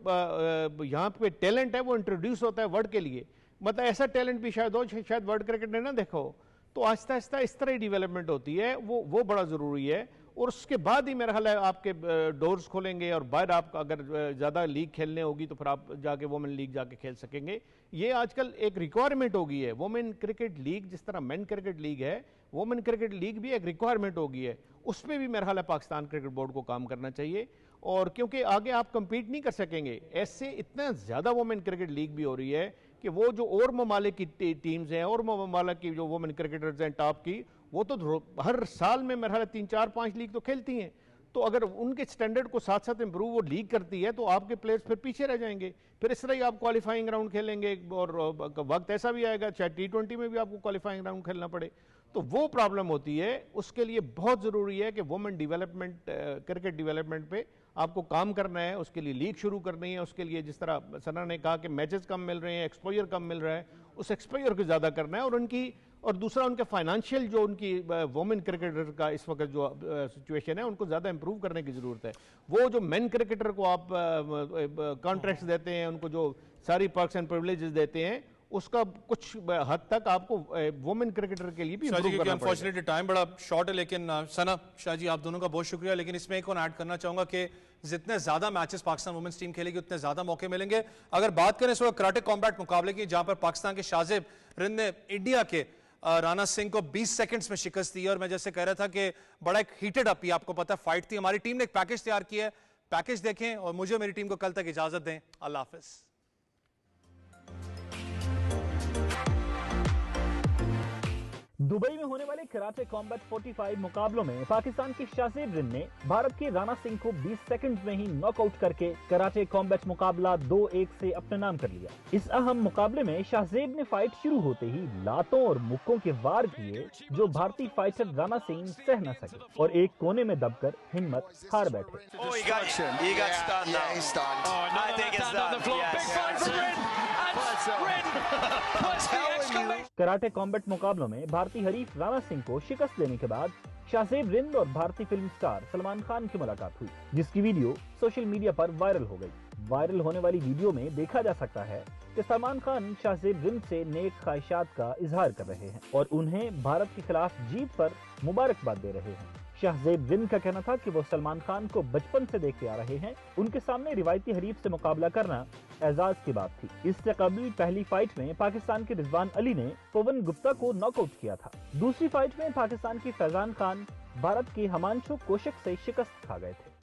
[SPEAKER 2] यहाँ पे टैलेंट है वो इंट्रोड्यूस होता है वर्ल्ड के लिए। मतलब ऐसा टैलेंट भी शायद हो शायद वर्ल्ड क्रिकेट ने ना देखा हो। तो आहिस्ता आहिस्ता इस तरह ही डेवलपमेंट होती है, वो बड़ा ज़रूरी है। और उसके बाद ही मेरा ख्याल है आपके डोर्स खोलेंगे और बाहर आप अगर ज़्यादा लीग खेलने होगी तो फिर आप जाके वुमेन लीग जाके खेल सकेंगे। ये आजकल एक रिक्वायरमेंट हो गई है वुमेन क्रिकेट लीग, जिस तरह मेन क्रिकेट लीग है, वुमेन क्रिकेट लीग भी एक रिक्वायरमेंट हो गई है। उस पर भी मेरा ख्याल है पाकिस्तान क्रिकेट बोर्ड को काम करना चाहिए। और क्योंकि आगे आप compete नहीं कर सकेंगे, ऐसे इतना ज़्यादा वुमेन क्रिकेट लीग भी हो रही है कि वो जो और ममालिक की टीम्स हैं और ममालिक की जो वुमेन क्रिकेटर्स हैं टॉप की, वो तो हर साल में मेरा ख्याल है 3, 4, 5 लीग तो खेलती हैं। तो अगर उनके स्टैंडर्ड को साथ साथ इंप्रूव वो लीग करती है तो आपके प्लेयर्स फिर पीछे रह जाएंगे। फिर इस तरह ही आप क्वालिफाइंग राउंड खेलेंगे और वक्त ऐसा भी आएगा चाहे T20 में भी आपको क्वालिफाइंग राउंड खेलना पड़े, तो वो प्रॉब्लम होती है। उसके लिए बहुत ज़रूरी है कि वुमेन डेवलपमेंट, क्रिकेट डेवलपमेंट पे आपको काम करना है, उसके लिए लीग शुरू करनी है। उसके लिए जिस तरह सना ने कहा कि मैचेस कम मिल रहे हैं, एक्सपोजर कम मिल रहा है, उस एक्सपोजर को ज़्यादा करना है। और दूसरा उनके फाइनेंशियल जो उनकी वुमेन क्रिकेटर का इस वक्त जो सिचुएशन है उनको ज़्यादा इंप्रूव करने की ज़रूरत है। वो जो मेन क्रिकेटर को आप कॉन्ट्रैक्ट्स देते हैं, उनको जो सारी पर्क्स एंड प्रिविलेजेस देते हैं, उसका कुछ हद तक आपको वुमेन क्रिकेटर के लिए भी इंप्रूव करना पड़ेगा।
[SPEAKER 1] अनफॉर्चुनेटली टाइम बड़ा शॉर्ट है, लेकिन सना, शाह जी आप दोनों का बहुत शुक्रिया। लेकिन इसमें एक और ऐड करना चाहूंगा कि जितने ज्यादा मैचेस पाकिस्तान वुमेन्स टीम खेलेगी उतने ज्यादा मौके मिलेंगे। अगर बात करें इस वक्त कराटे कॉम्बैट मुकाबले की, जहां पर पाकिस्तान के शाहजेब रिंद ने इंडिया के राणा सिंह को 20 सेकंड्स में शिकस्त दी, और मैं जैसे कह रहा था कि बड़ा एक हीटेड अप ही आपको पता है फाइट थी। हमारी टीम ने एक पैकेज तैयार किया है, पैकेज देखें और मुझे मेरी टीम को कल तक इजाजत दें। अल्लाह हाफिज।
[SPEAKER 5] दुबई में होने वाले कराटे कॉम्बैट 45 मुकाबलों में पाकिस्तान के शाहजेब रिंद ने भारत के राणा सिंह को 20 सेकंड्स में ही नॉकआउट करके कराटे कॉम्बैट मुकाबला 2-1 से अपने नाम कर लिया। इस अहम मुकाबले में शाहजेब ने फाइट शुरू होते ही लातों और मुक्कों के वार किए जो भारतीय फाइटर राणा सिंह सह न सके और एक कोने में दबकर हिम्मत हार बैठे। कराटे कॉम्बैट मुकाबलों में भारतीय हरीफ राणा सिंह को शिकस्त देने के बाद शाहजेब रिंद और भारतीय फिल्म स्टार सलमान खान की मुलाकात हुई, जिसकी वीडियो सोशल मीडिया पर वायरल हो गई। वायरल होने वाली वीडियो में देखा जा सकता है कि सलमान खान शाहजेब रिंद से नेक ख्वाहिशात का इजहार कर रहे हैं और उन्हें भारत के खिलाफ जीत पर मुबारकबाद दे रहे हैं। शाहजेब रिंद का कहना था कि वो सलमान खान को बचपन से देखते आ रहे हैं, उनके सामने रिवायती हरीफ से मुकाबला करना एजाज की बात थी। इससे कबल पहली फाइट में पाकिस्तान के रिजवान अली ने पवन गुप्ता को नॉकआउट किया था। दूसरी फाइट में पाकिस्तान के फैजान खान भारत के हिमांशु कौशिक से शिकस्त खा गए थे।